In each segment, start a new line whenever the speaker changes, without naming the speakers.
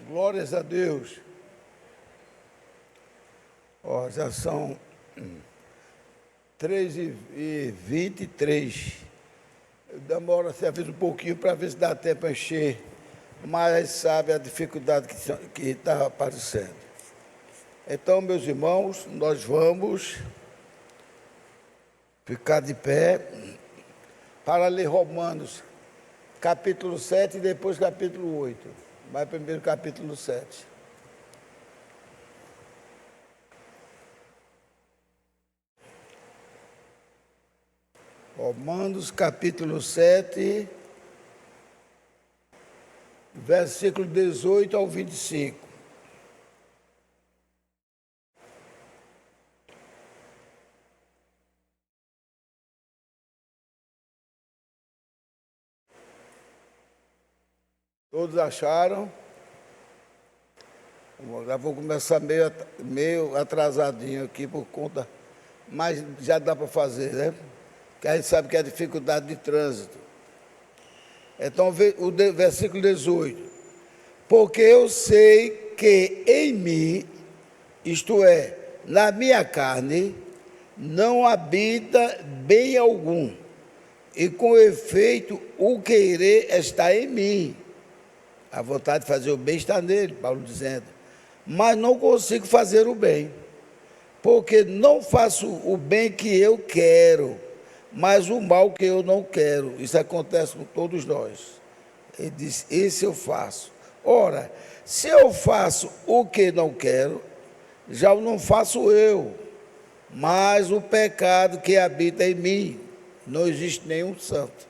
Glórias a Deus. Ó, já são 3h23. Demora às vezes um pouquinho para ver se dá tempo para encher, mas sabe a dificuldade que está aparecendo. Então, meus irmãos, nós vamos ficar de pé para ler Romanos, capítulo 7 e depois capítulo 8. Vai primeiro capítulo 7. Romanos, capítulo 7, versículo 18 ao 25. Todos acharam? Já vou começar meio atrasadinho aqui por conta, mas já dá para fazer, né? Porque a gente sabe que é dificuldade de trânsito. Então, o versículo 18. Porque eu sei que em mim, isto é, na minha carne, não habita bem algum, e com efeito o querer está em mim. A vontade de fazer o bem está nele, Paulo dizendo. Mas não consigo fazer o bem, porque não faço o bem que eu quero, mas o mal que eu não quero. Isso acontece com todos nós. Ele diz, esse eu faço. Ora, se eu faço o que não quero, já não faço eu, mas o pecado que habita em mim. Não existe nenhum santo.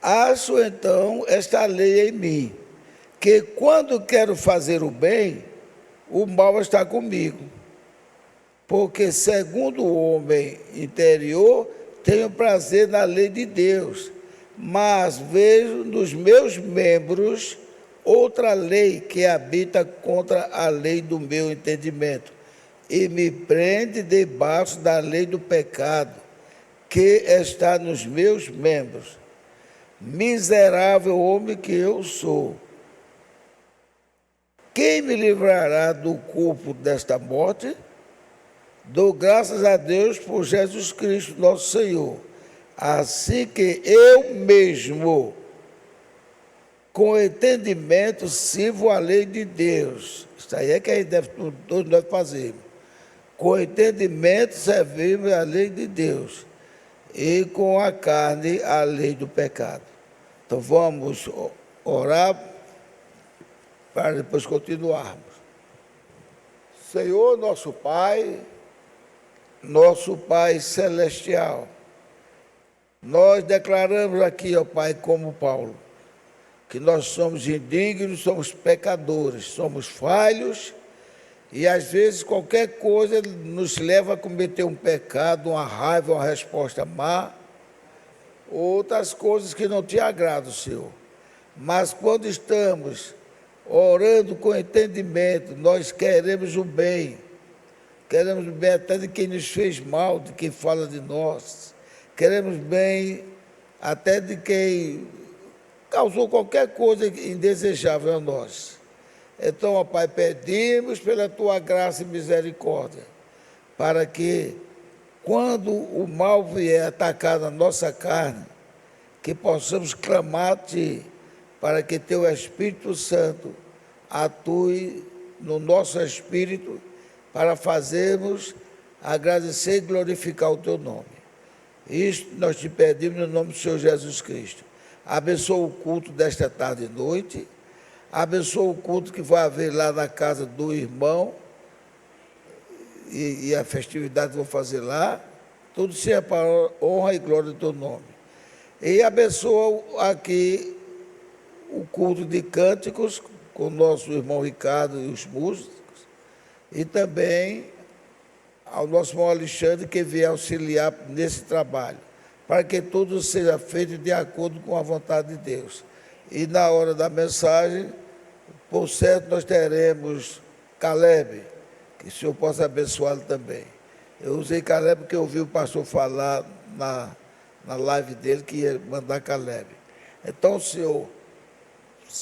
Acho então esta lei em mim, que quando quero fazer o bem, o mal está comigo. Porque segundo o homem interior, tenho prazer na lei de Deus, mas vejo nos meus membros outra lei que habita contra a lei do meu entendimento e me prende debaixo da lei do pecado que está nos meus membros. Miserável homem que eu sou, quem me livrará do corpo desta morte? Dou graças a Deus por Jesus Cristo, nosso Senhor. Assim que eu mesmo, com entendimento, sirvo a lei de Deus. Isso aí é que a gente todos nós fazemos. Com entendimento, servimos a lei de Deus. E com a carne, a lei do pecado. Então vamos orar para depois continuarmos. Senhor, nosso Pai celestial, nós declaramos aqui, ó Pai, como Paulo, que nós somos indignos, somos pecadores, somos falhos, e às vezes qualquer coisa nos leva a cometer um pecado, uma raiva, uma resposta má, outras coisas que não te agradam, Senhor. Mas quando estamos orando com entendimento, nós queremos o bem até de quem nos fez mal, de quem fala de nós, queremos bem até de quem causou qualquer coisa indesejável a nós. Então, ó Pai, pedimos pela Tua graça e misericórdia, para que, quando o mal vier atacar na nossa carne, que possamos clamar a Ti, para que Teu Espírito Santo atue no nosso espírito, para fazermos agradecer e glorificar o Teu nome. Isto nós te pedimos no nome do Senhor Jesus Cristo. Abençoa o culto desta tarde e noite, abençoa o culto que vai haver lá na casa do irmão, e a festividade que vou fazer lá, tudo seja para a honra e glória do Teu nome. E abençoa aqui o culto de cânticos, com o nosso irmão Ricardo e os músicos, e também ao nosso irmão Alexandre, que vier auxiliar nesse trabalho, para que tudo seja feito de acordo com a vontade de Deus. E na hora da mensagem, por certo, nós teremos Caleb, que o Senhor possa abençoá-lo também. Eu usei Caleb porque eu ouvi o pastor falar na live dele que ia mandar Caleb. Então, Senhor,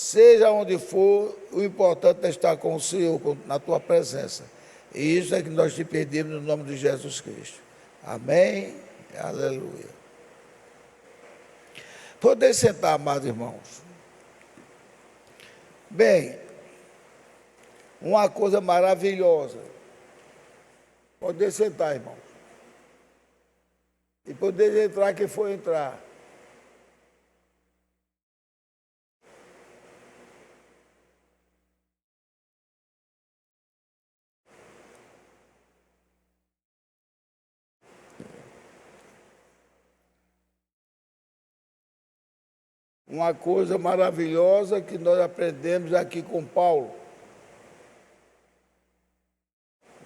seja onde for, o importante é estar com o Senhor, na tua presença. E isso é que nós te pedimos no nome de Jesus Cristo. Amém? Aleluia. Poder sentar, amados irmãos. Bem, uma coisa maravilhosa. Poder sentar, irmãos. E poder entrar quem for entrar. Uma coisa maravilhosa que nós aprendemos aqui com Paulo,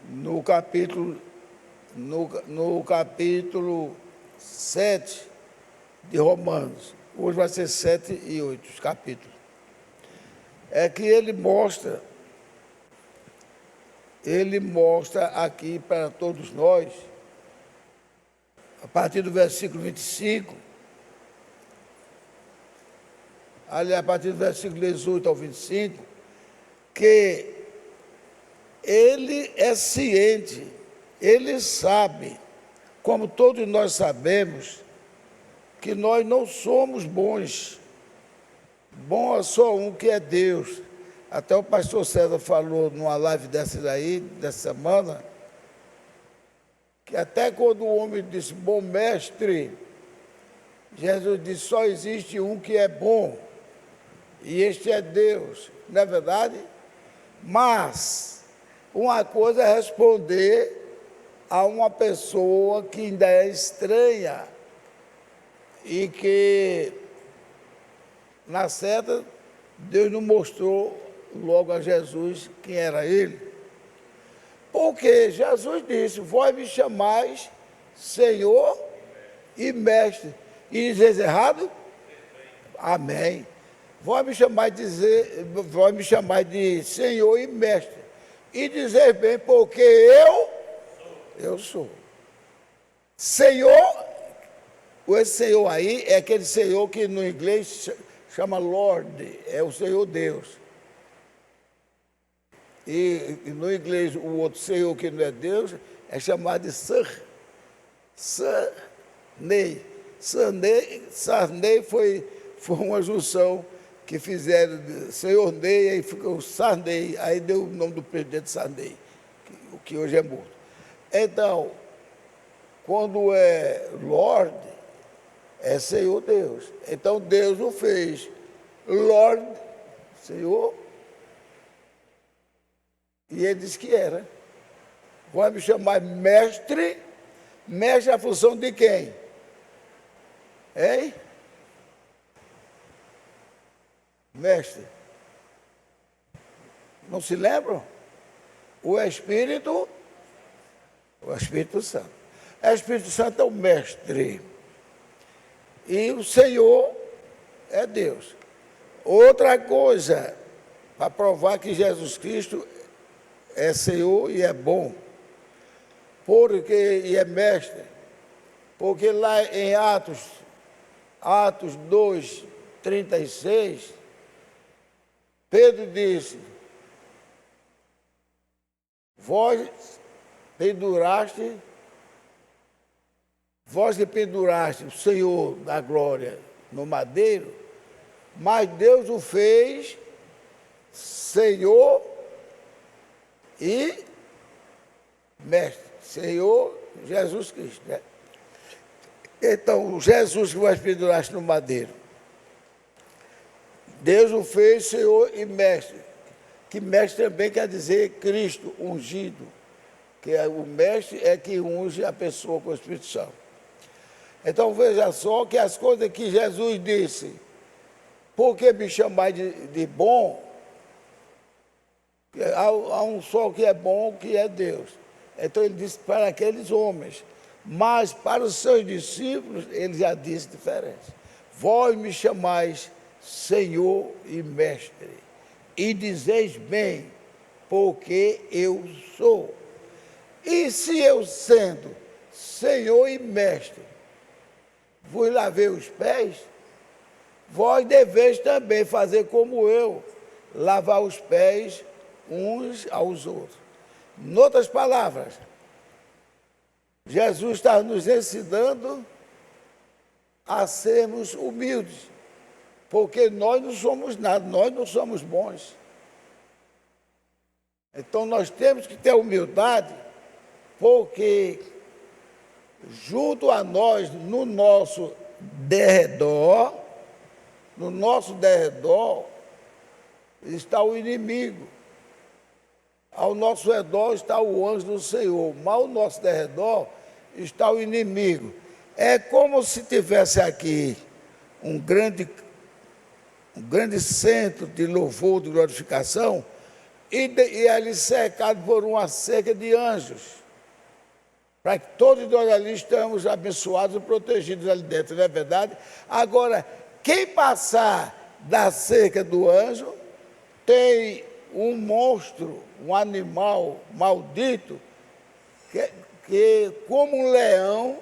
no capítulo 7 de Romanos. Hoje vai ser 7 e 8 os capítulos. É que ele mostra aqui para todos nós, a partir do versículo 25, ali a partir do versículo 18 ao 25, que ele é ciente, ele sabe, como todos nós sabemos, que nós não somos bons. Bom é só um, que é Deus. Até o pastor César falou numa live dessa semana, que até quando o homem disse, bom mestre, Jesus disse, só existe um que é bom, e este é Deus, não é verdade? Mas uma coisa é responder a uma pessoa que ainda é estranha e que, na certa, Deus não mostrou logo a Jesus quem era ele. Porque Jesus disse, vós me chamais Senhor e Mestre. E dizeis errado? Amém. Vós me chamais de Senhor e Mestre. E dizer bem, porque eu sou. Senhor, esse Senhor aí é aquele Senhor que no inglês chama Lord, é o Senhor Deus. E no inglês o outro Senhor que não é Deus é chamado de Sarney. Sarney foi uma junção que fizeram de Senhor Ney, aí ficou Sarney, aí deu o nome do presidente Sarney, que hoje é morto. Então, quando é Lord, é Senhor Deus. Então Deus o fez Lord, Senhor, e ele disse que era. Vai me chamar mestre. Mestre é a função de quem? Hein? Mestre. Não se lembram? O Espírito Santo. O Espírito Santo é o mestre. E o Senhor é Deus. Outra coisa, para provar que Jesus Cristo é Senhor e é bom, e é mestre, porque lá em Atos 2, 36, Pedro disse, vós que penduraste o Senhor da glória no madeiro, mas Deus o fez Senhor e Mestre, Senhor Jesus Cristo, né? Então, Jesus que vós penduraste no madeiro, Deus o fez Senhor e Mestre, que Mestre também quer dizer Cristo ungido, que o Mestre é que unge a pessoa com o Espírito Santo. Então veja só que as coisas que Jesus disse, por que me chamar de bom? Há um só que é bom, que é Deus. Então ele disse para aqueles homens, mas para os seus discípulos ele já disse diferente. Vós me chamais Senhor e Mestre, e dizeis bem, porque eu sou. E se eu sendo Senhor e Mestre, vos lavei os pés, vós deveis também fazer como eu, lavar os pés uns aos outros. Em outras palavras, Jesus está nos ensinando a sermos humildes, porque nós não somos nada, nós não somos bons. Então nós temos que ter humildade, porque junto a nós, no nosso derredor, está o inimigo. Ao nosso redor está o anjo do Senhor, mas ao nosso derredor está o inimigo. É como se tivesse aqui um grande centro de louvor, de glorificação, e ali cercado por uma cerca de anjos, para que todos nós ali estamos abençoados e protegidos ali dentro, não é verdade? Agora, quem passar da cerca do anjo, tem um monstro, um animal maldito, que como um leão,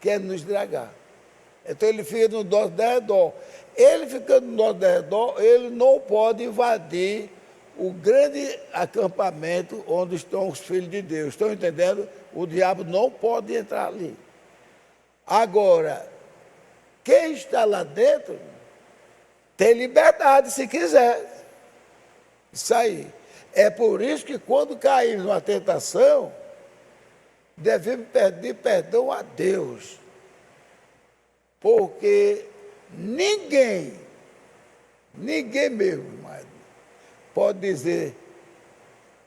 quer nos dragar. Então ele fica no nosso derredor. Ele ficando no nosso derredor, ele não pode invadir o grande acampamento onde estão os filhos de Deus. Estão entendendo? O diabo não pode entrar ali. Agora, quem está lá dentro tem liberdade, se quiser. Isso aí. É por isso que quando caímos numa tentação, devemos pedir perdão a Deus. Porque ninguém mesmo, mas pode dizer,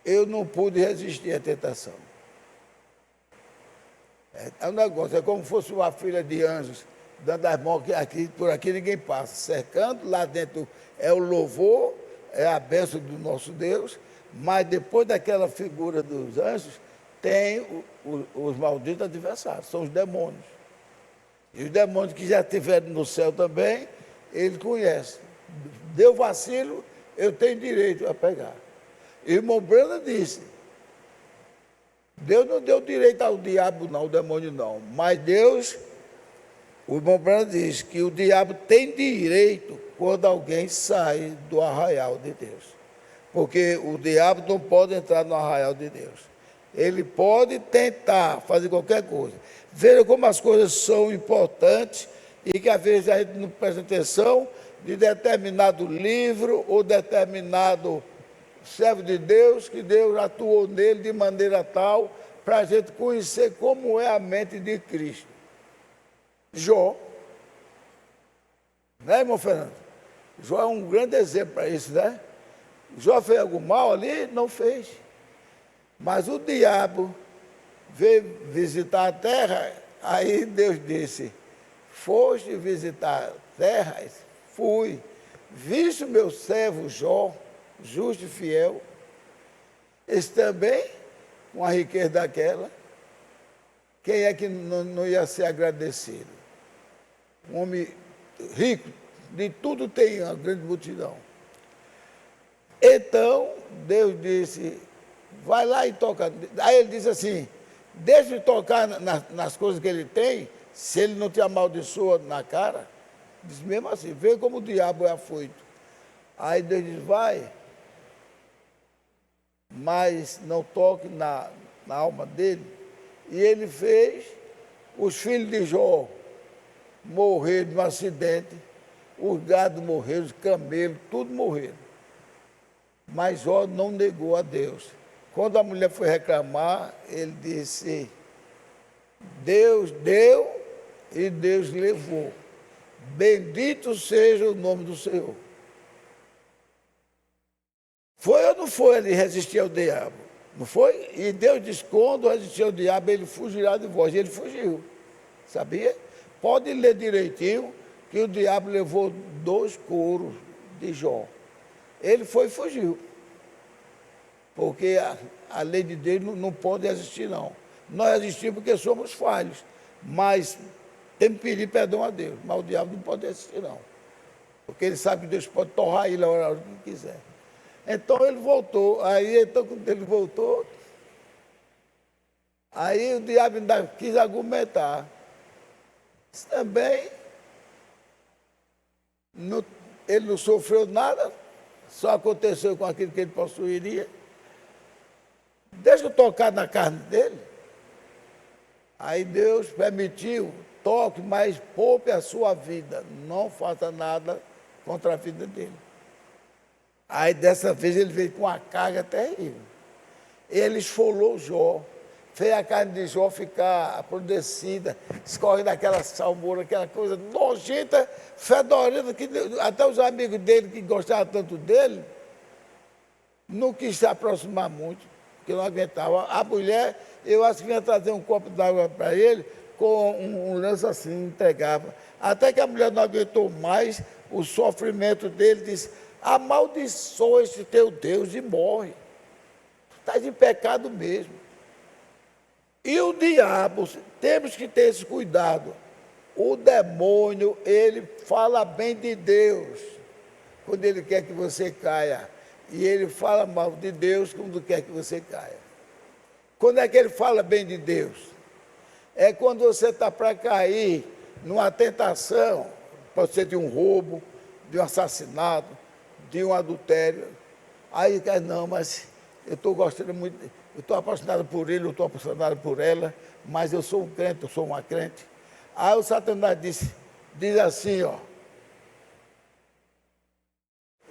eu não pude resistir à tentação. É um negócio, é como se fosse uma filha de anjos, dando as mãos, que por aqui ninguém passa, cercando, lá dentro é o louvor, é a bênção do nosso Deus, mas depois daquela figura dos anjos, tem os malditos adversários, são os demônios. E os demônios que já estiveram no céu também, ele conhece. Deu vacilo, eu tenho direito a pegar. E o irmão Brana disse, Deus não deu direito ao diabo não, ao demônio não, mas Deus, o irmão Brana diz que o diabo tem direito quando alguém sai do arraial de Deus. Porque o diabo não pode entrar no arraial de Deus. Ele pode tentar fazer qualquer coisa. Veja como as coisas são importantes e que às vezes a gente não presta atenção de determinado livro ou determinado servo de Deus, que Deus atuou nele de maneira tal para a gente conhecer como é a mente de Cristo. Jó, né, irmão Fernando? Jó é um grande exemplo para isso, né? Jó fez algum mal ali? Não fez. Mas o diabo veio visitar a terra, aí Deus disse, foste visitar terras? Fui. Viste o meu servo Jó, justo e fiel, esse também, com a riqueza daquela, quem é que não ia ser agradecido? Um homem rico, de tudo tem uma grande multidão. Então, Deus disse, vai lá e toca. Aí ele disse assim, deixa de tocar nas coisas que ele tem, se ele não te amaldiçoa na cara. Diz mesmo assim, vê como o diabo é afoito. Aí Deus diz, vai, mas não toque na alma dele. E ele fez os filhos de Jó morreram num acidente, os gados morreram, os camelos, tudo morreram. Mas Jó não negou a Deus. Quando a mulher foi reclamar, ele disse, Deus deu e Deus levou. Bendito seja o nome do Senhor. Foi ou não foi ele resistir ao diabo? Não foi? E Deus diz, quando resistir ao diabo, ele fugirá de vós. E ele fugiu. Sabia? Pode ler direitinho que o diabo levou 2 couros de Jó. Ele foi e fugiu. Porque a lei de Deus não pode resistir, não. Nós resistimos porque somos falhos. Mas temos que pedir perdão a Deus. Mas o diabo não pode resistir, não. Porque ele sabe que Deus pode torrar ele a hora que quiser. Então ele voltou. Então quando ele voltou, aí o diabo ainda quis argumentar. Isso também Ele não sofreu nada, só aconteceu com aquilo que ele possuiria. Deixa eu tocar na carne dele. Aí Deus permitiu, toque, mas poupe a sua vida. Não faça nada contra a vida dele. Aí dessa vez ele veio com uma carga terrível. Ele esfolou Jó, fez a carne de Jó ficar apodrecida, escorre daquela salmoura, aquela coisa nojenta, fedorenta, que até os amigos dele que gostavam tanto dele, não quis se aproximar muito, porque não aguentava. A mulher, eu acho que ia trazer um copo d'água para ele, com um lenço assim, entregava. Até que a mulher não aguentou mais o sofrimento dele, disse: amaldiçoa esse teu Deus e morre. Tu estás em pecado mesmo. E o diabo, temos que ter esse cuidado. O demônio, ele fala bem de Deus, quando ele quer que você caia. E ele fala mal de Deus quando quer que você caia. Quando é que ele fala bem de Deus? É quando você está para cair numa tentação, pode ser de um roubo, de um assassinato, de um adultério. Aí ele não, mas eu estou gostando muito, eu estou apaixonado por ele, eu estou apaixonado por ela, mas eu sou um crente, eu sou uma crente. Aí o Satanás diz assim, ó,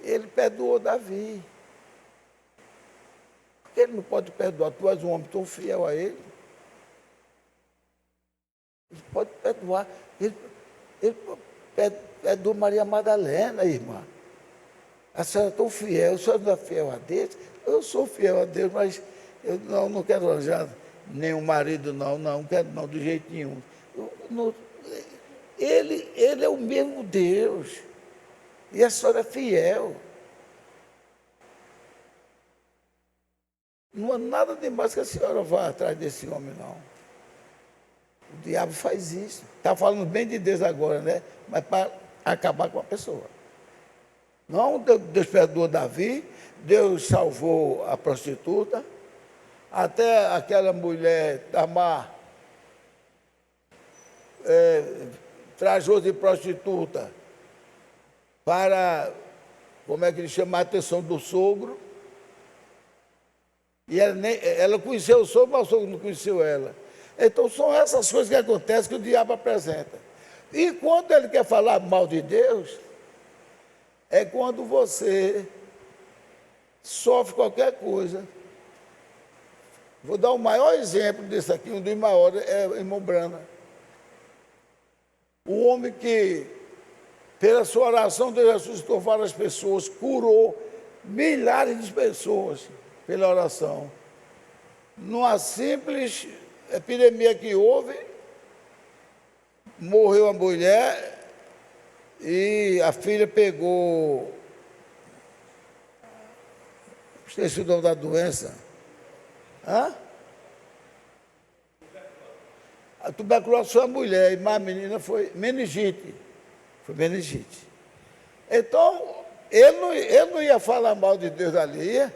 ele perdoou Davi. Porque ele não pode perdoar, tu és um homem tão fiel a ele. Ele pode perdoar. Ele perdoou Maria Madalena, irmã. A senhora é tão fiel, a senhora não é fiel a Deus? Eu sou fiel a Deus, mas eu não quero arranjar nenhum marido, não quero não, de jeito nenhum. Ele é o mesmo Deus. E a senhora é fiel. Não há nada demais que a senhora vá atrás desse homem, não. O diabo faz isso. Está falando bem de Deus agora, né? Mas para acabar com a pessoa. Não, Deus perdoou Davi, Deus salvou a prostituta, até aquela mulher, Tamar, trajou de prostituta para, como é que ele chama, a atenção do sogro. E ela conheceu o sogro, mas o sogro não conheceu ela. Então são essas coisas que acontecem que o diabo apresenta. E quando ele quer falar mal de Deus, é quando você sofre qualquer coisa. Vou dar o maior exemplo disso aqui, um dos maiores, é o irmão Brana. O homem que, pela sua oração, Deus ressuscitou várias pessoas, curou milhares de pessoas pela oração. Numa simples epidemia que houve, morreu a mulher e a filha pegou, esqueci o nome da doença. A tuberculose foi a mulher, e a menina foi meningite. Foi meningite. Então, ele não ia falar mal de Deus ali,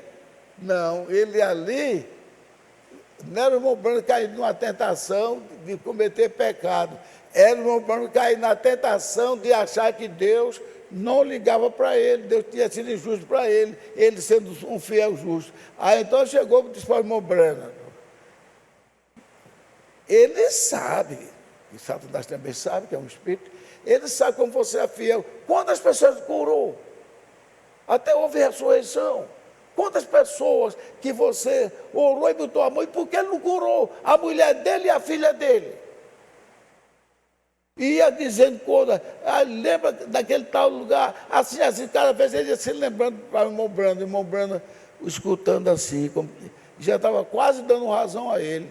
não, ele ali, não era o irmão Branco cair numa tentação de cometer pecado, era o irmão Branco cair na tentação de achar que Deus não ligava para ele, Deus tinha sido injusto para ele sendo um fiel justo. Aí então chegou e disse para o irmão Branco, ele sabe, e Satanás também sabe que é um espírito, ele sabe como você é fiel. Quantas pessoas curou? Até houve ressurreição. Quantas pessoas que você orou e botou a mão, e por que ele não curou a mulher dele e a filha dele? Ia dizendo coisa, lembra daquele tal lugar, assim, cada vez ele ia se lembrando para o irmão Brando escutando assim, já estava quase dando razão a ele.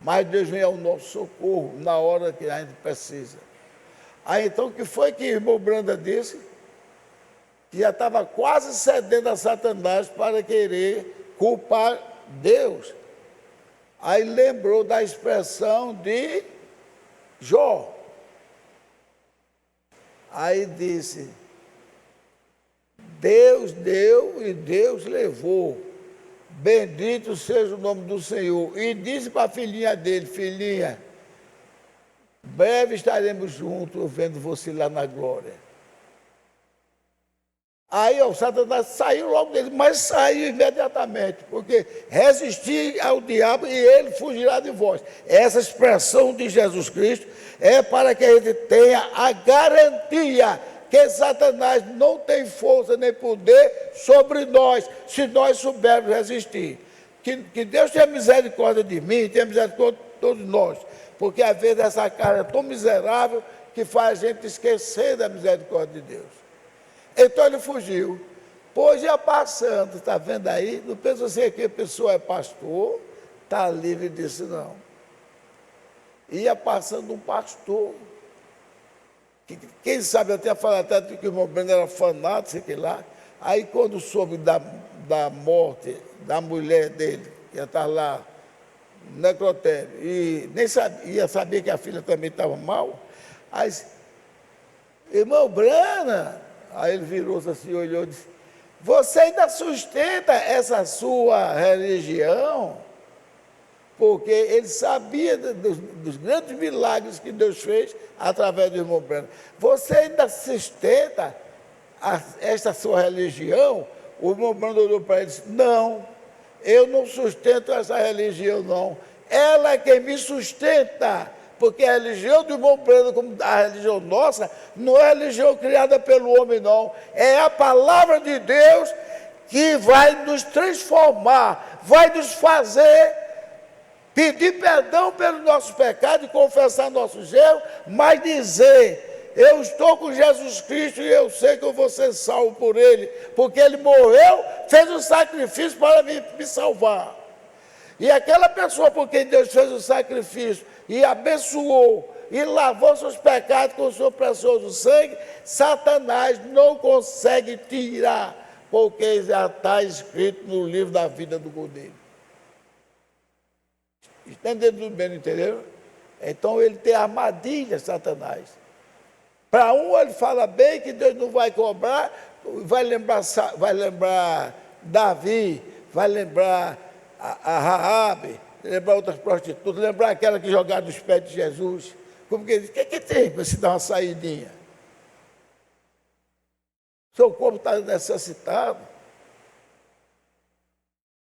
Mas Deus vem ao nosso socorro na hora que a gente precisa. Aí então o que foi que o irmão Branda disse? Que já estava quase cedendo a Satanás para querer culpar Deus. Aí lembrou da expressão de Jó. Aí disse, Deus deu e Deus levou. Bendito seja o nome do Senhor. E disse para a filhinha dele, filhinha, breve estaremos juntos vendo você lá na glória. Aí o Satanás saiu logo dele, mas saiu imediatamente, porque resistir ao diabo e ele fugirá de vós. Essa expressão de Jesus Cristo é para que a gente tenha a garantia que Satanás não tem força nem poder sobre nós, se nós soubermos resistir. Que Deus tenha misericórdia de mim, tenha misericórdia de todos nós, porque às vezes essa carne é tão miserável que faz a gente esquecer da misericórdia de Deus. Então ele fugiu. Pois ia passando, está vendo aí? Não pensa assim que a pessoa é pastor, está livre disso, não. Ia passando um pastor. Quem sabe até falar até que o irmão Breno era fanático, sei que lá. Aí quando soube da morte da mulher dele, que ia estar lá no necrotério, e nem sabia que a filha também estava mal, aí, irmão Brana, aí ele virou-se assim, olhou e disse, você ainda sustenta essa sua religião? Porque ele sabia dos grandes milagres que Deus fez através do irmão Breno. Você ainda sustenta esta sua religião? O irmão Breno olhou para ele e disse, não, eu não sustento essa religião, não. Ela é quem me sustenta. Porque a religião do irmão Breno, como a religião nossa, não é religião criada pelo homem, não. É a palavra de Deus que vai nos transformar, vai nos fazer pedir perdão pelos nossos pecados e confessar nossos erros, mas dizer, eu estou com Jesus Cristo e eu sei que eu vou ser salvo por Ele, porque Ele morreu, fez um sacrifício para me salvar. E aquela pessoa por quem Deus fez o sacrifício e abençoou e lavou seus pecados com o seu precioso sangue, Satanás não consegue tirar, porque já está escrito no livro da vida do Cordeiro. Entendendo bem, entendeu? Então ele tem armadilha, Satanás. Para um ele fala bem que Deus não vai cobrar, vai lembrar Davi, vai lembrar a Raabe, lembrar outras prostitutas, lembrar aquela que jogaram nos pés de Jesus. Como que ele diz, o que tem para se dar uma saidinha? Seu corpo está necessitado.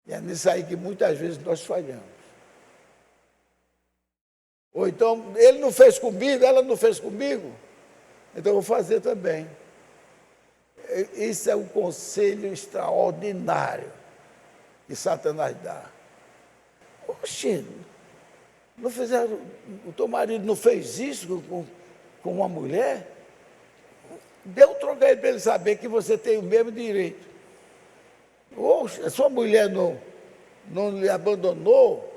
E é nisso aí que muitas vezes nós falhamos. Ou então, ele não fez comigo, ela não fez comigo, então eu vou fazer também. Isso é um conselho extraordinário que Satanás dá. Oxe, não fizeram, o teu marido não fez isso com uma mulher? Dê um trocadilho para ele saber que você tem o mesmo direito. Ou a sua mulher não lhe abandonou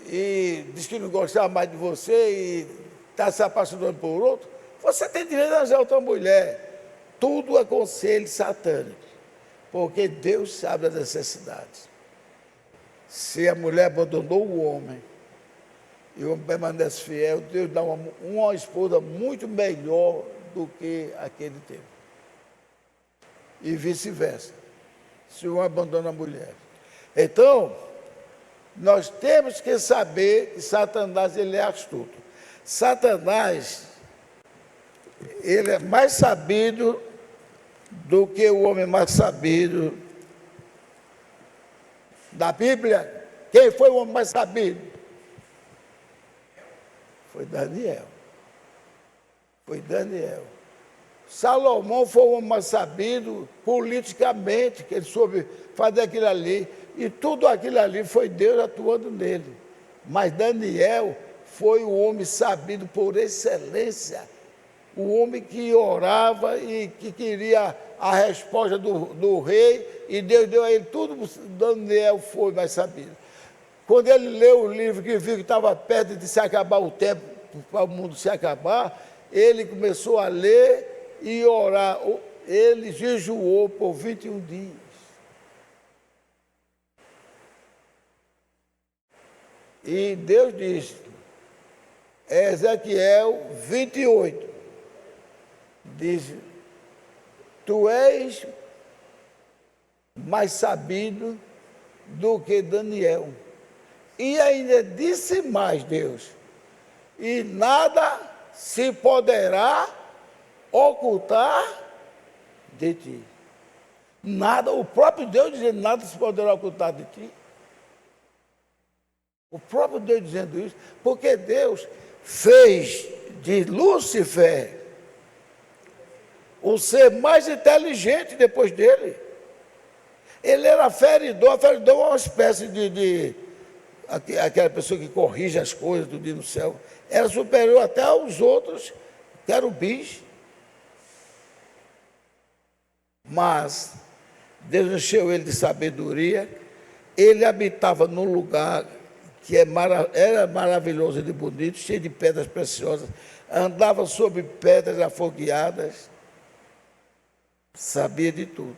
e disse que não gostava mais de você e está se apaixonando por outro, você tem direito a arranjar outra mulher. Tudo é conselho satânico, porque Deus sabe as necessidades. Se a mulher abandonou o homem e o homem permanece fiel, Deus dá uma esposa muito melhor do que aquele teve. E vice-versa, se o homem abandona a mulher. Então, nós temos que saber que Satanás ele é astuto. Satanás, ele é mais sabido do que o homem mais sabido da Bíblia. Quem foi o homem mais sabido? Foi Daniel. Foi Daniel. Salomão foi o homem mais sabido politicamente, que ele soube fazer aquilo ali. E tudo aquilo ali foi Deus atuando nele. Mas Daniel foi o homem sabido por excelência. O homem que orava e que queria a resposta do rei, e Deus deu a ele tudo. Daniel foi mais sabido. Quando ele leu o livro, que viu que estava perto de se acabar o tempo, para o mundo se acabar, ele começou a ler e orar. Ele jejuou por 21 dias. E Deus disse, Ezequiel 28, diz, tu és mais sabido do que Daniel. E ainda disse mais Deus, e nada se poderá ocultar de ti. Nada, o próprio Deus dizendo, nada se poderá ocultar de ti. O próprio Deus dizendo isso, porque Deus fez de Lúcifer o ser mais inteligente depois dele. Ele era feridor é uma espécie de aquela pessoa que corrige as coisas do dia no céu. Era superior até aos outros querubins. Mas Deus encheu ele de sabedoria. Ele habitava num lugar que era maravilhoso e bonito, cheio de pedras preciosas, andava sobre pedras afogueadas, sabia de tudo.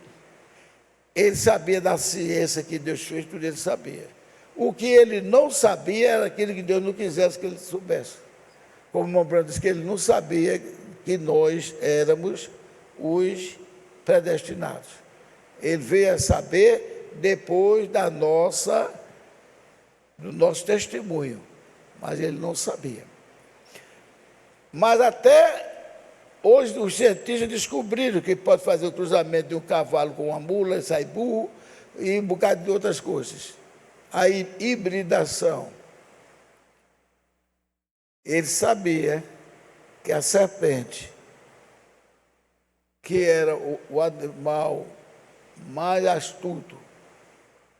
Ele sabia da ciência que Deus fez, tudo ele sabia. O que ele não sabia era aquilo que Deus não quisesse que ele soubesse. Como o irmão Branco disse que ele não sabia que nós éramos os predestinados. Ele veio a saber depois do nosso testemunho, mas ele não sabia. Mas até hoje os cientistas descobriram que pode fazer o cruzamento de um cavalo com uma mula, sai burro, e um bocado de outras coisas. A hibridação. Ele sabia que a serpente, que era o animal mais astuto,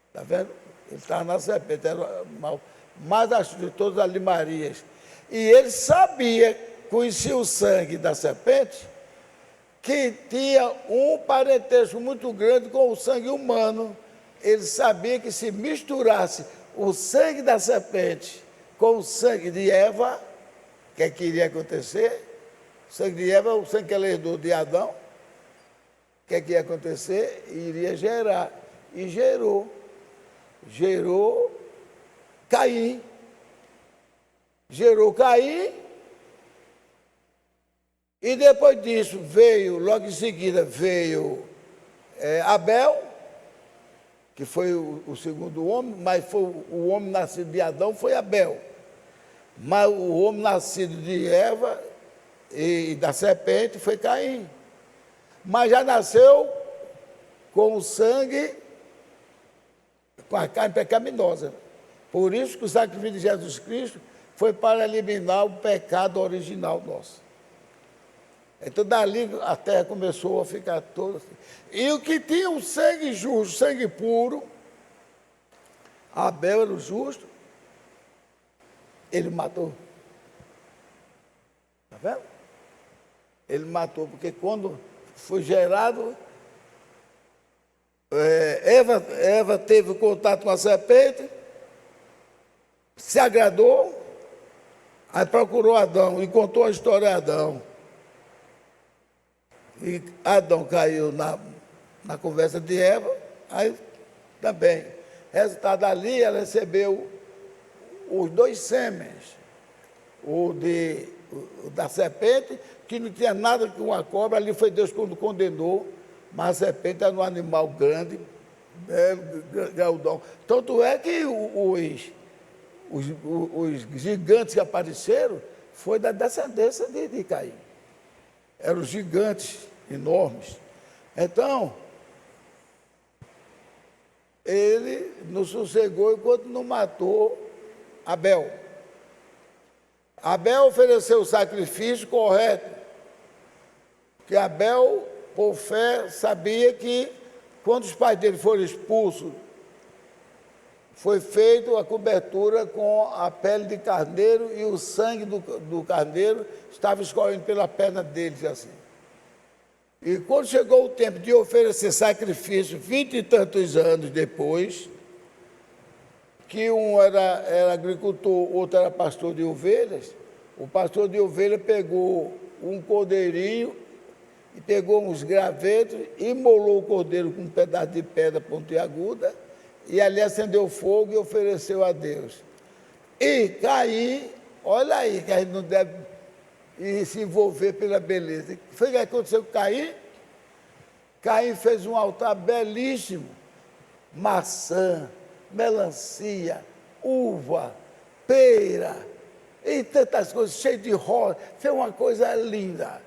está vendo? Ele estava na serpente, era o animal mais astuto de todas as limarias. E ele sabia, conhecia o sangue da serpente, que tinha um parentesco muito grande com o sangue humano. Ele sabia que se misturasse o sangue da serpente com o sangue de Eva, o que iria acontecer? O sangue de Eva, o sangue que ela herdou de Adão, o que ia acontecer? Iria gerar. E gerou Caim. Gerou Caim. E depois disso logo em seguida veio Abel, que foi o segundo homem, mas foi o homem nascido de Adão foi Abel. Mas o homem nascido de Eva e da serpente foi Caim. Mas já nasceu com o sangue, com a carne pecaminosa. Por isso que o sacrifício de Jesus Cristo foi para eliminar o pecado original nosso. Então, dali a terra começou a ficar toda assim. E o que tinha o sangue justo, sangue puro, Abel era o justo, ele matou. Está vendo? Ele matou, porque quando foi gerado, Eva teve contato com a serpente, se agradou, aí procurou Adão e contou a história a Adão. E Adão caiu na conversa de Eva, aí também. Resultado dali, ela recebeu os dois sêmens, o da serpente, que não tinha nada com uma cobra, ali foi Deus quando condenou, mas a serpente era um animal grande, belo, grandão. Tanto é que os gigantes que apareceram foi da descendência de Caim. Eram os gigantes enormes. Então, ele não sossegou enquanto não matou Abel. Abel ofereceu o sacrifício correto, porque Abel, por fé, sabia que quando os pais dele foram expulsos, foi feita a cobertura com a pele de carneiro e o sangue do carneiro estava escorrendo pela perna deles assim. E quando chegou o tempo de oferecer sacrifício, 20 e tantos anos depois, que um era agricultor, outro era pastor de ovelhas, o pastor de ovelha pegou um cordeirinho e pegou uns gravetos, imolou o cordeiro com um pedaço de pedra pontiaguda, e ali acendeu fogo e ofereceu a Deus. E Caim, olha aí, que a gente não deve se envolver pela beleza. O que foi que aconteceu com Caim? Caim fez um altar belíssimo, maçã, melancia, uva, pera, e tantas coisas, cheio de rosa. Foi uma coisa linda,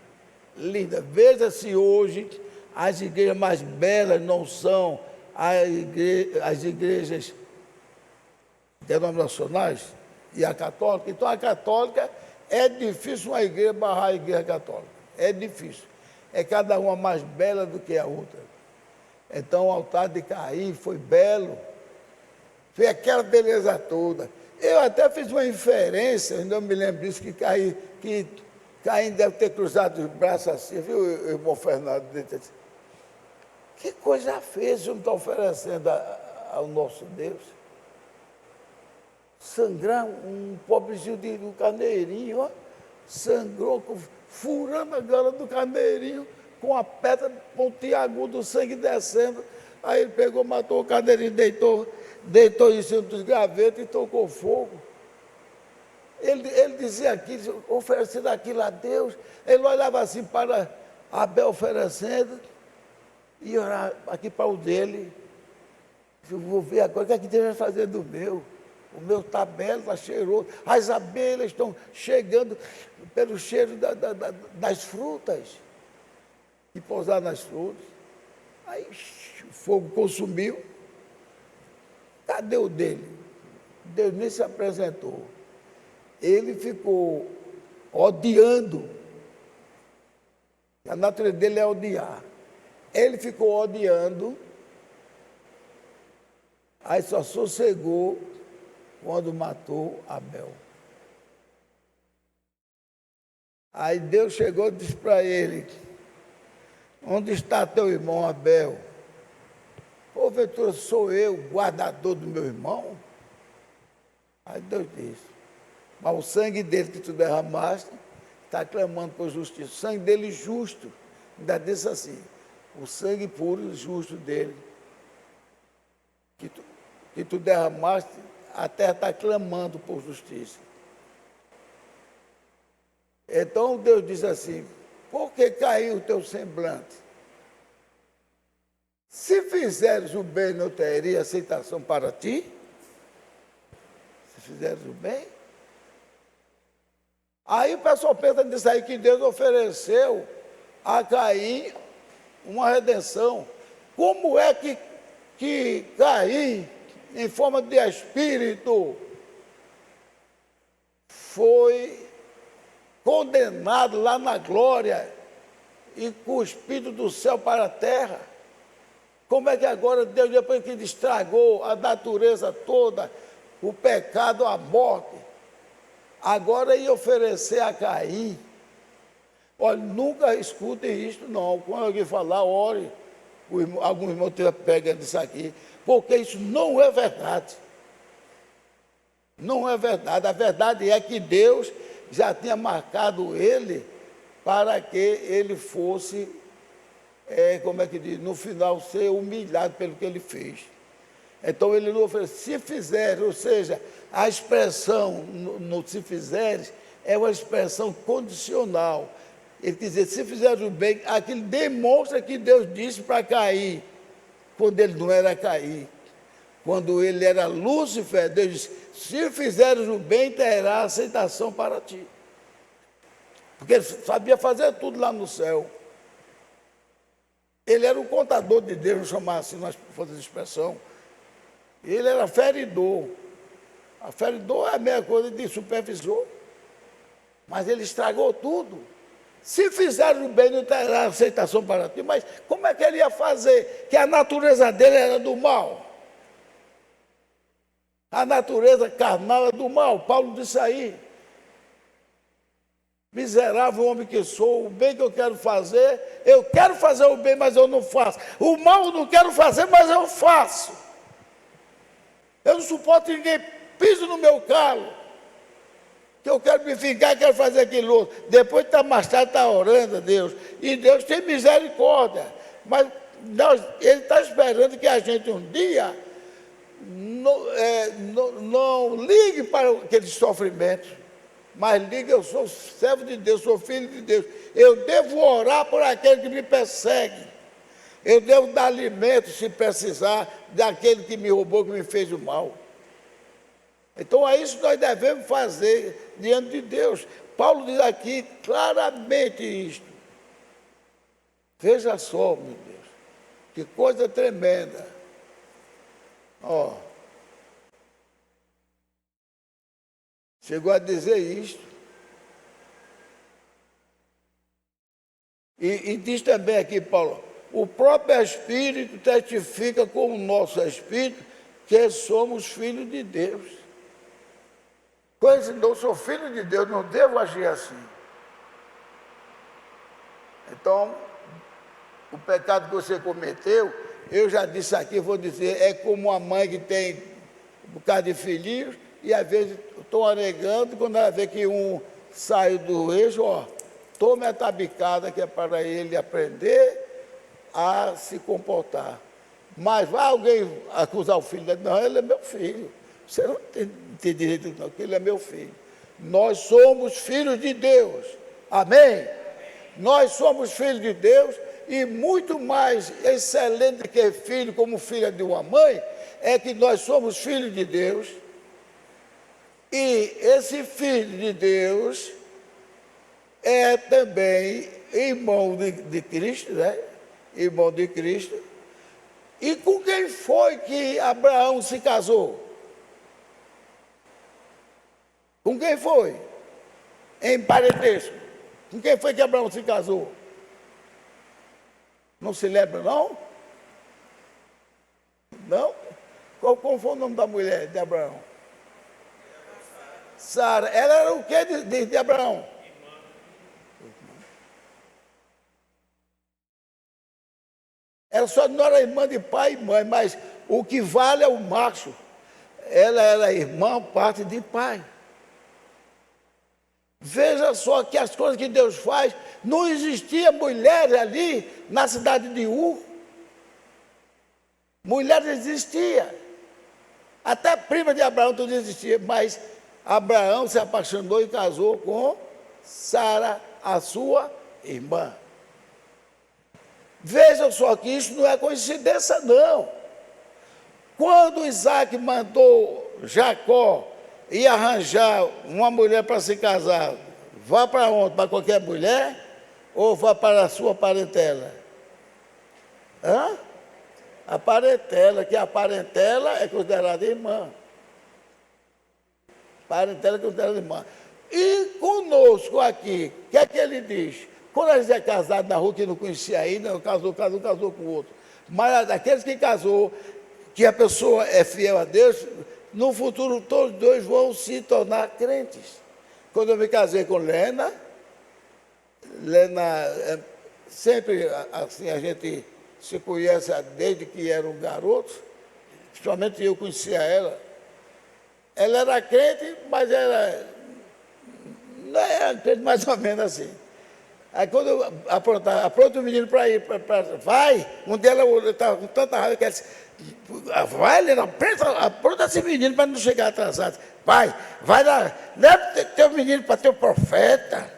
linda. Veja se hoje as igrejas mais belas não são as igrejas denominacionais e a católica. Então, a católica, é difícil uma igreja barrar a igreja católica. É difícil. É cada uma mais bela do que a outra. Então, o altar de Caim foi belo. Foi aquela beleza toda. Eu até fiz uma inferência, não me lembro disso, que Caim deve ter cruzado os braços assim, viu, irmão Fernando? Que coisa fez, não está oferecendo ao nosso Deus? Sangrar um pobrezinho de um carneirinho, ó, sangrou, furando a goela do carneirinho, com a pedra pontiaguda, o sangue descendo. Aí ele pegou, matou o carneirinho, deitou em cima dos gravetos e tocou fogo. Ele dizia aquilo, oferecendo aquilo a Deus. Ele olhava assim para Abel oferecendo e olhava aqui para o dele. Eu vou ver agora o que é que Deus vai fazer do meu. O meu está belo, está cheiroso. As abelhas estão chegando pelo cheiro das frutas. E pousar nas flores. Aí o fogo consumiu. Cadê o dele? Deus nem se apresentou. Ele ficou odiando. A natureza dele é odiar. Ele ficou odiando. Aí só sossegou quando matou Abel. Aí Deus chegou e disse para ele: onde está teu irmão Abel? Porventura sou eu, guardador do meu irmão? Aí Deus disse: mas o sangue dele que tu derramaste está clamando por justiça. O sangue dele justo. Ainda disse assim: o sangue puro e justo dele que tu derramaste, a terra está clamando por justiça. Então Deus diz assim: por que caiu o teu semblante? Se fizeres o bem, não teria aceitação para ti? Se fizeres o bem? Aí o pessoal pensa nisso aí, que Deus ofereceu a Caim uma redenção. Como é que Caim, em forma de espírito, foi condenado lá na glória e cuspido do céu para a terra? Como é que agora Deus, depois que estragou a natureza toda, o pecado, a morte, agora ia oferecer a Caim? Olha, nunca escutem isto não. Quando alguém falar, ore. Algum irmão esteja pegando isso aqui, porque isso não é verdade. Não é verdade. A verdade é que Deus já tinha marcado ele para que ele fosse, como é que diz, no final ser humilhado pelo que ele fez. Então ele não oferece. Se fizer, ou seja, a expressão no se fizeres é uma expressão condicional. Ele quer dizer, se fizeres o bem, aquilo demonstra que Deus disse para Caim, quando ele não era Caim, quando ele era Lúcifer, Deus disse: se fizeres o bem, terá aceitação para ti. Porque ele sabia fazer tudo lá no céu. Ele era o contador de Deus, vamos chamar assim, nós fazemos expressão. Ele era feridor. A feridor é a mesma coisa de supervisor. Mas ele estragou tudo. Se fizeres o bem, não terá aceitação para ti. Mas como é que ele ia fazer? Que a natureza dele era do mal. A natureza carnal é do mal. Paulo disse aí: miserável homem que sou, o bem que eu quero fazer o bem, mas eu não faço. O mal eu não quero fazer, mas eu faço. Eu não suporto que ninguém pise no meu calo. Que eu quero me vingar, quero fazer aquilo outro. Depois mais tarde está orando a Deus. E Deus tem misericórdia. Mas Ele está esperando que a gente um dia não ligue para aqueles sofrimentos. Mas ligue, eu sou servo de Deus, sou filho de Deus. Eu devo orar por aquele que me persegue. Eu devo dar alimento, se precisar, daquele que me roubou, que me fez o mal. Então é isso que nós devemos fazer diante de Deus. Paulo diz aqui claramente isto. Veja só, meu Deus. Que coisa tremenda. Ó, chegou a dizer isto. E diz também aqui, Paulo, o próprio Espírito testifica com o nosso Espírito que somos filhos de Deus. Coisa, não sou filho de Deus, não devo agir assim. Então, o pecado que você cometeu, eu já disse aqui, vou dizer, é como uma mãe que tem um bocado de filhinhos e às vezes estão anegando, quando ela vê que um sai do eixo, ó, tome a tabicada que é para ele aprender a se comportar. Mas vai alguém acusar o filho dele? Não, ele é meu filho. Você não tem direito não, que ele é meu filho. Nós somos filhos de Deus. Amém? Nós somos filhos de Deus e muito mais excelente que filho como filha de uma mãe, é que nós somos filhos de Deus e esse filho de Deus é também irmão de Cristo, né? Irmão de Cristo. E com quem foi que Abraão se casou? Com quem foi? Em parentesco. Com quem foi que Abraão se casou? Não se lembra, não? Não? Qual foi o nome da mulher de Abraão? Sara. Ela era o que de Abraão? Ela só não era irmã de pai e mãe, mas o que vale é o macho. Ela era irmã, parte de pai. Veja só que as coisas que Deus faz, não existia mulher ali na cidade de Ur. Mulher existia. Até prima de Abraão tudo existia, mas Abraão se apaixonou e casou com Sara, a sua irmã. Veja só que isso não é coincidência, não. Quando Isaac mandou Jacó ir arranjar uma mulher para se casar, vá para onde? Para qualquer mulher? Ou vá para a sua parentela? Hã? A parentela, que a parentela é considerada irmã. Parentela é considerada irmã. E conosco aqui, o que é que ele diz? Quando a gente é casado na rua, que não conhecia ainda, casou com o outro. Mas aqueles que casou, que a pessoa é fiel a Deus, no futuro todos dois vão se tornar crentes. Quando eu me casei com Lena, sempre assim a gente se conhece desde que era um garoto, principalmente eu conhecia ela. Ela era crente, mas não era crente mais ou menos assim. Aí quando eu apronta o menino para ir, vai, um dela eu estava com tanta raiva que ela disse, vai, Helena, apronta esse menino para não chegar atrasado. Vai lá, leva teu menino para teu profeta.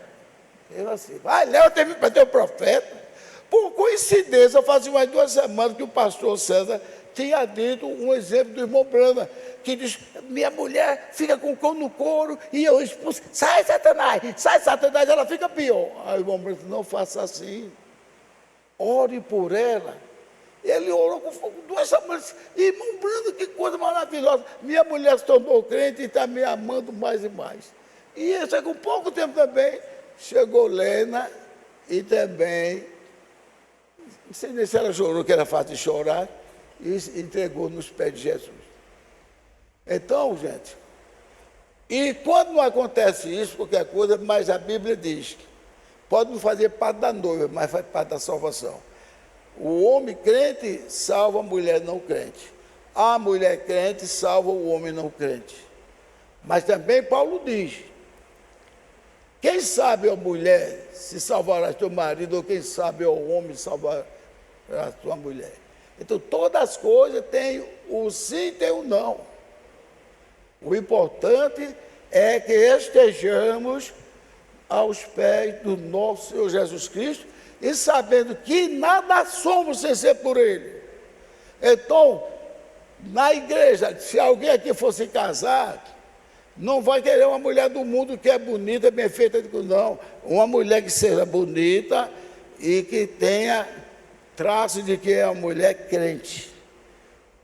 Eu assim, vai, leva teu menino para teu profeta. Por coincidência, fazia umas 2 semanas que o pastor César tinha dito um exemplo do irmão Brana, que diz, minha mulher fica com o cão no couro e eu expulso, sai Satanás, ela fica pior. Aí o irmão Brana disse, não faça assim, ore por ela. Ele orou com 2 semanas, irmão Brana, que coisa maravilhosa, minha mulher se tornou crente e está me amando mais e mais. E com pouco tempo também, chegou Lena e também, não sei nem se ela chorou, que era fácil de chorar, e entregou nos pés de Jesus. Então, gente, e quando não acontece isso, qualquer coisa, mas a Bíblia diz, pode não fazer parte da noiva, mas faz parte da salvação. O homem crente salva a mulher não crente. A mulher crente salva o homem não crente. Mas também Paulo diz, quem sabe a mulher se salvará teu marido, ou quem sabe o homem salvará a tua mulher. Então, todas as coisas têm o sim e tem o não. O importante é que estejamos aos pés do nosso Senhor Jesus Cristo e sabendo que nada somos sem ser por Ele. Então, na igreja, se alguém aqui fosse casar, não vai querer uma mulher do mundo que é bonita, bem feita, não. Uma mulher que seja bonita e que tenha traço de que é uma mulher crente.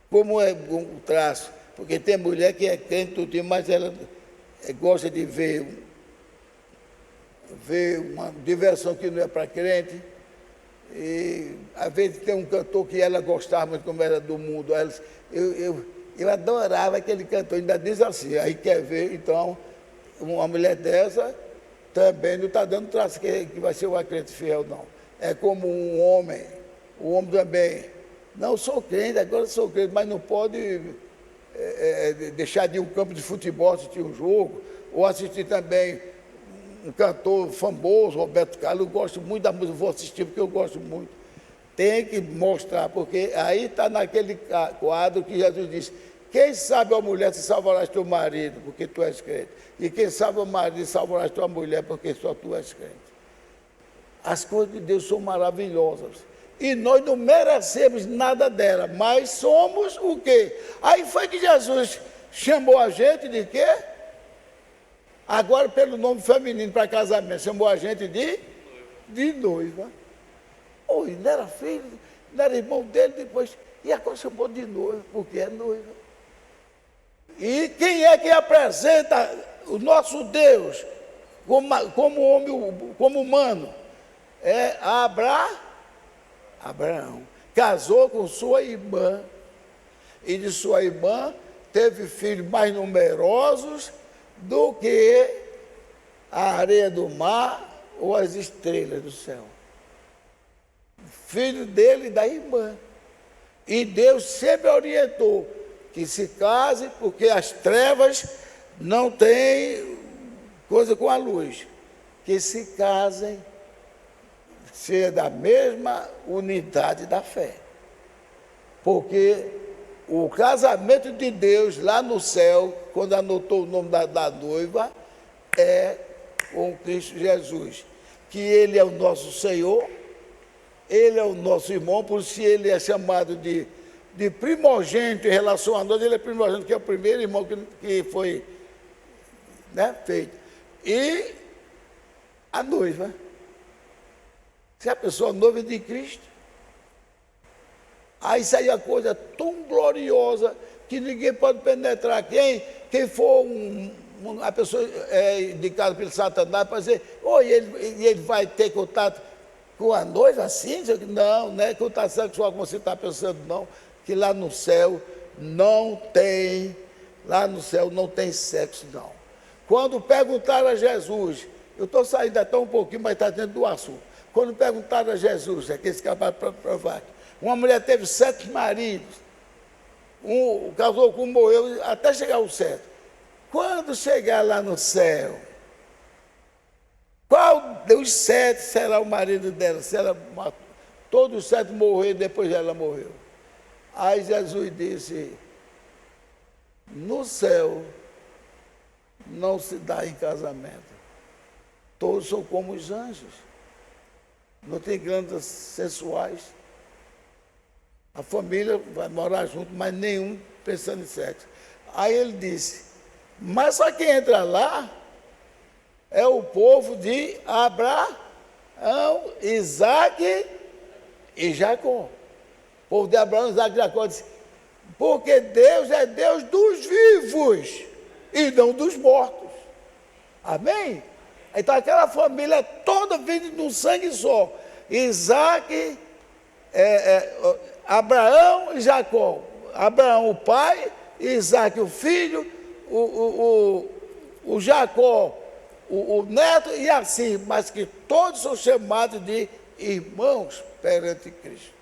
Como é um traço? Porque tem mulher que é crente, tudo, mas ela gosta de ver uma diversão que não é para crente. E às vezes tem um cantor que ela gostava muito, como era do mundo. Eu adorava aquele cantor, ainda diz assim, aí quer ver, então, uma mulher dessa também não está dando traço que vai ser uma crente fiel, não. É como um homem, o homem também, não sou crente, agora sou crente, mas não pode deixar de ir um campo de futebol, assistir um jogo, ou assistir também um cantor famoso, Roberto Carlos. Eu gosto muito da música, vou assistir porque eu gosto muito. Tem que mostrar, porque aí está naquele quadro que Jesus disse: quem sabe a mulher se salvarás teu marido, porque tu és crente. E quem sabe o marido salvarás tua mulher, porque só tu és crente. As coisas de Deus são maravilhosas. E nós não merecemos nada dela, mas somos o quê? Aí foi que Jesus chamou a gente de quê? Agora pelo nome feminino para casamento, chamou a gente de noiva. Oi, não era filho, não era irmão dele depois, e agora chamou de noiva, porque é noiva. E quem é que apresenta o nosso Deus como homem, como humano? É Abraão. Casou com sua irmã, e de sua irmã teve filhos mais numerosos do que a areia do mar ou as estrelas do céu. Filho dele e da irmã. E Deus sempre orientou que se case, porque as trevas não têm coisa com a luz. Que se casem, seja da mesma unidade da fé. Porque o casamento de Deus lá no céu, quando anotou o nome da noiva, é com Cristo Jesus. Que Ele é o nosso Senhor, Ele é o nosso irmão, por isso Ele é chamado de primogênito em relação a nós. Ele é primogênito, que é o primeiro irmão que foi, né, feito. E a noiva, se a pessoa noiva de Cristo, aí sai a coisa tão gloriosa que ninguém pode penetrar. Quem for a pessoa indicada pelo Satanás para dizer, ele vai ter contato com a noiva assim? Não é contato sexual como você está pensando, não. Que lá no céu não tem sexo, não. Quando perguntaram a Jesus, eu estou saindo até um pouquinho, mas está dentro do assunto. Quando perguntaram a Jesus, é que esse acabaram para provar, uma mulher teve 7 maridos, casou com um, morreu, até chegar ao 7. Quando chegar lá no céu, qual dos 7 será o marido dela? Se ela matou, todos os 7 morreram, depois ela morreu. Aí Jesus disse: no céu não se dá em casamento. Todos são como os anjos. Não tem grandes sensuais. A família vai morar junto, mas nenhum pensando em sexo. Aí ele disse: mas só quem entra lá é o povo de Abraão, Isaque e Jacó. O povo de Abraão, Isaque e Jacó disse: porque Deus é Deus dos vivos e não dos mortos. Amém? Então aquela família toda vive de um sangue só. Isaque, Abraão e Jacó. Abraão o pai, Isaque o filho, o Jacó o neto, e assim, mas que todos são chamados de irmãos perante Cristo.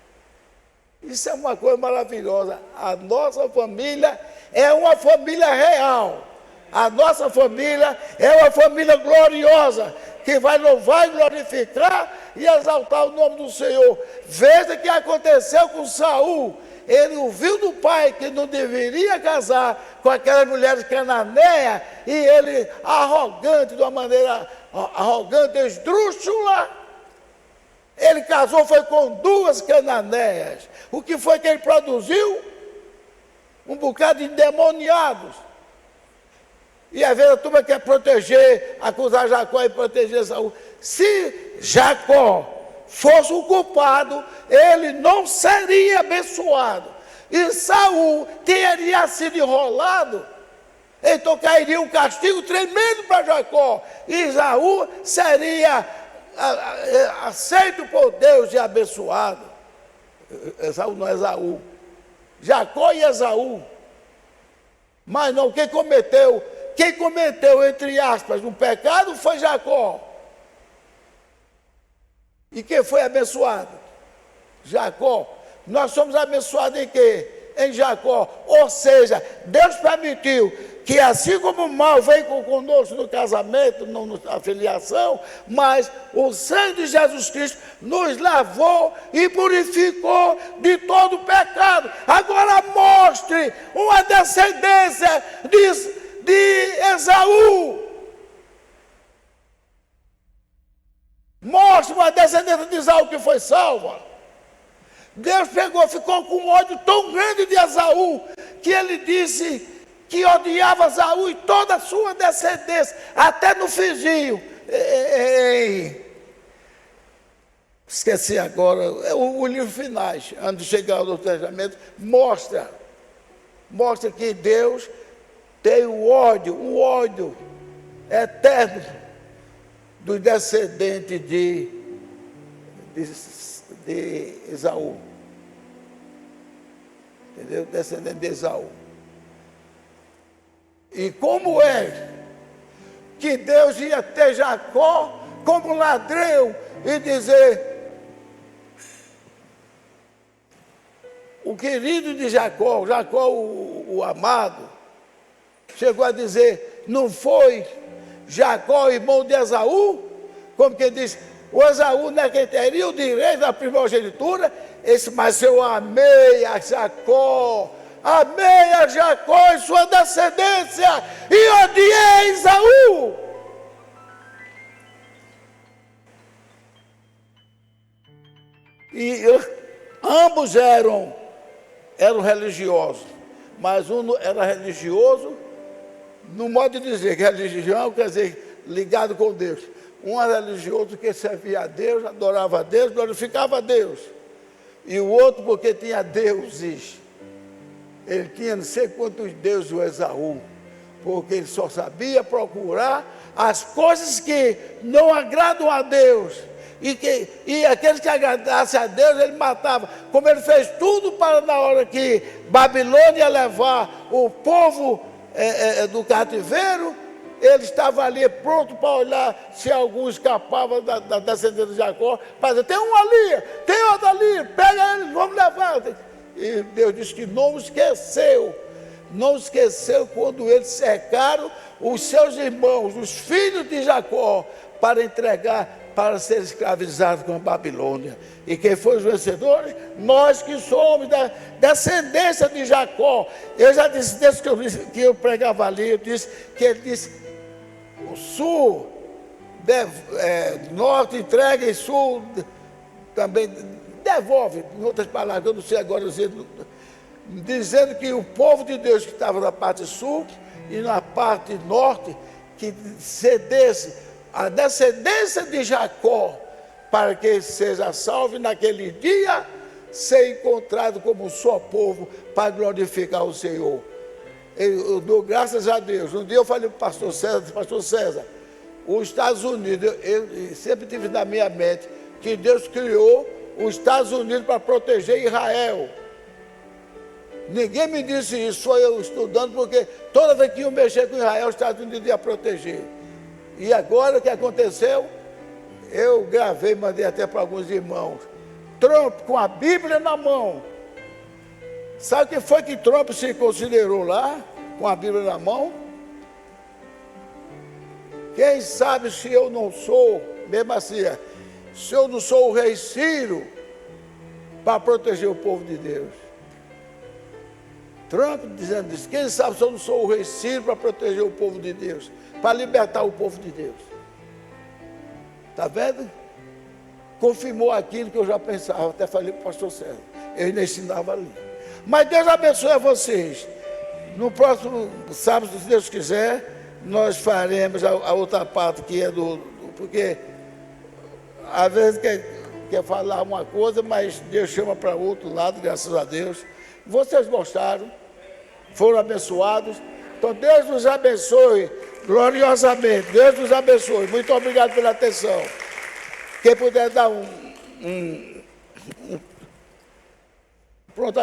Isso é uma coisa maravilhosa. A nossa família é uma família real. A nossa família é uma família gloriosa, que vai louvar e glorificar e exaltar o nome do Senhor. Veja o que aconteceu com Saul. Ele ouviu do pai que não deveria casar com aquelas mulheres cananeias, e ele, arrogante, de uma maneira arrogante, esdrúxula, ele casou, foi com 2 cananeias. O que foi que ele produziu? Um bocado de endemoniados. E às vezes a turma quer proteger, acusar Jacó e proteger Saul. Se Jacó fosse o culpado, ele não seria abençoado. E Saul teria sido enrolado, então cairia um castigo tremendo para Jacó. E Esaú seria aceito por Deus e abençoado. Esaú não é Esaú. Jacó e Esaú. Mas não, quem cometeu, entre aspas, um pecado foi Jacó. E quem foi abençoado? Jacó. Nós somos abençoados em quê? Em Jacó. Ou seja, Deus permitiu que assim como o mal veio conosco no casamento, na filiação, mas o sangue de Jesus Cristo nos lavou e purificou de todo pecado. Agora mostre uma descendência de Esaú. Mostre uma descendência de Esaú que foi salva. Deus ficou com um ódio tão grande de Esaú, que ele disse que odiava Esaú e toda a sua descendência, até no vizinho. Esqueci agora, o livro Finais, antes de chegar ao Novo Testamento, mostra que Deus tem um ódio eterno dos descendentes de Esaú. Entendeu? Descendente de Esaú. E como é que Deus ia ter Jacó como ladrão e dizer: o querido de Jacó, o amado, chegou a dizer: não foi Jacó irmão de Esaú? Como que diz, o Esaú não é quem teria o direito da primogenitura, mas eu amei a Jacó e sua descendência, e odiei Esaú. E ambos eram religiosos, mas um era religioso, no modo de dizer que religião quer dizer ligado com Deus. Um era religioso que servia a Deus, adorava a Deus, glorificava a Deus. E o outro porque tinha deuses. Ele tinha não sei quantos deuses, o Esaú, porque ele só sabia procurar as coisas que não agradam a Deus. E aqueles que agradassem a Deus, ele matava. Como ele fez tudo para, na hora que Babilônia ia levar o povo do cativeiro, ele estava ali pronto para olhar se algum escapava da descendência de Jacó, para dizer: tem um ali, tem outro ali, pega eles, vamos levar. E Deus disse que não esqueceu quando eles cercaram os seus irmãos, os filhos de Jacó, para entregar, para ser escravizados com a Babilônia. E quem foi os vencedores? Nós que somos da descendência de Jacó. Eu já disse, desde que eu pregava ali, ele disse, o sul, norte entrega e sul também devolve. Em outras palavras, eu não sei agora dizendo que o povo de Deus que estava na parte sul e na parte norte, que cedesse a descendência de Jacó, para que seja salvo naquele dia, ser encontrado como um só povo, para glorificar o Senhor. Eu dou graças a Deus. Um dia eu falei para o pastor César, os Estados Unidos, eu sempre tive na minha mente que Deus criou os Estados Unidos para proteger Israel. Ninguém me disse isso, só eu estudando, porque toda vez que eu mexer com Israel, os Estados Unidos iam proteger. E agora o que aconteceu? Eu gravei, mandei até para alguns irmãos. Trump com a Bíblia na mão. Sabe o que foi que Trump se considerou lá, com a Bíblia na mão? Quem sabe se eu não sou, mesmo assim, se eu não sou o rei Ciro, para proteger o povo de Deus. Trump dizendo isso, quem sabe se eu não sou o rei Ciro para proteger o povo de Deus, para libertar o povo de Deus. Está vendo? Confirmou aquilo que eu já pensava, até falei para o pastor César, eu ainda ensinava ali. Mas Deus abençoe a vocês. No próximo sábado, se Deus quiser, nós faremos a outra parte que é porque às vezes quer falar uma coisa, mas Deus chama para outro lado, graças a Deus. Vocês gostaram, foram abençoados. Então, Deus nos abençoe gloriosamente. Deus nos abençoe. Muito obrigado pela atenção. Quem puder dar pronto,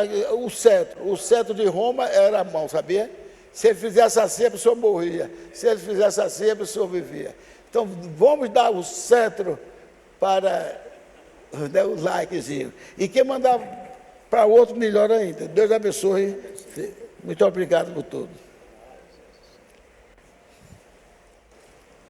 o cetro de Roma era a mão, sabia? Se ele fizesse assim, a pessoa morria. Se ele fizesse assim, a pessoa vivia. Então, vamos dar o cetro para o likezinho. E quem mandar para outro, melhor ainda. Deus abençoe. Muito obrigado por tudo.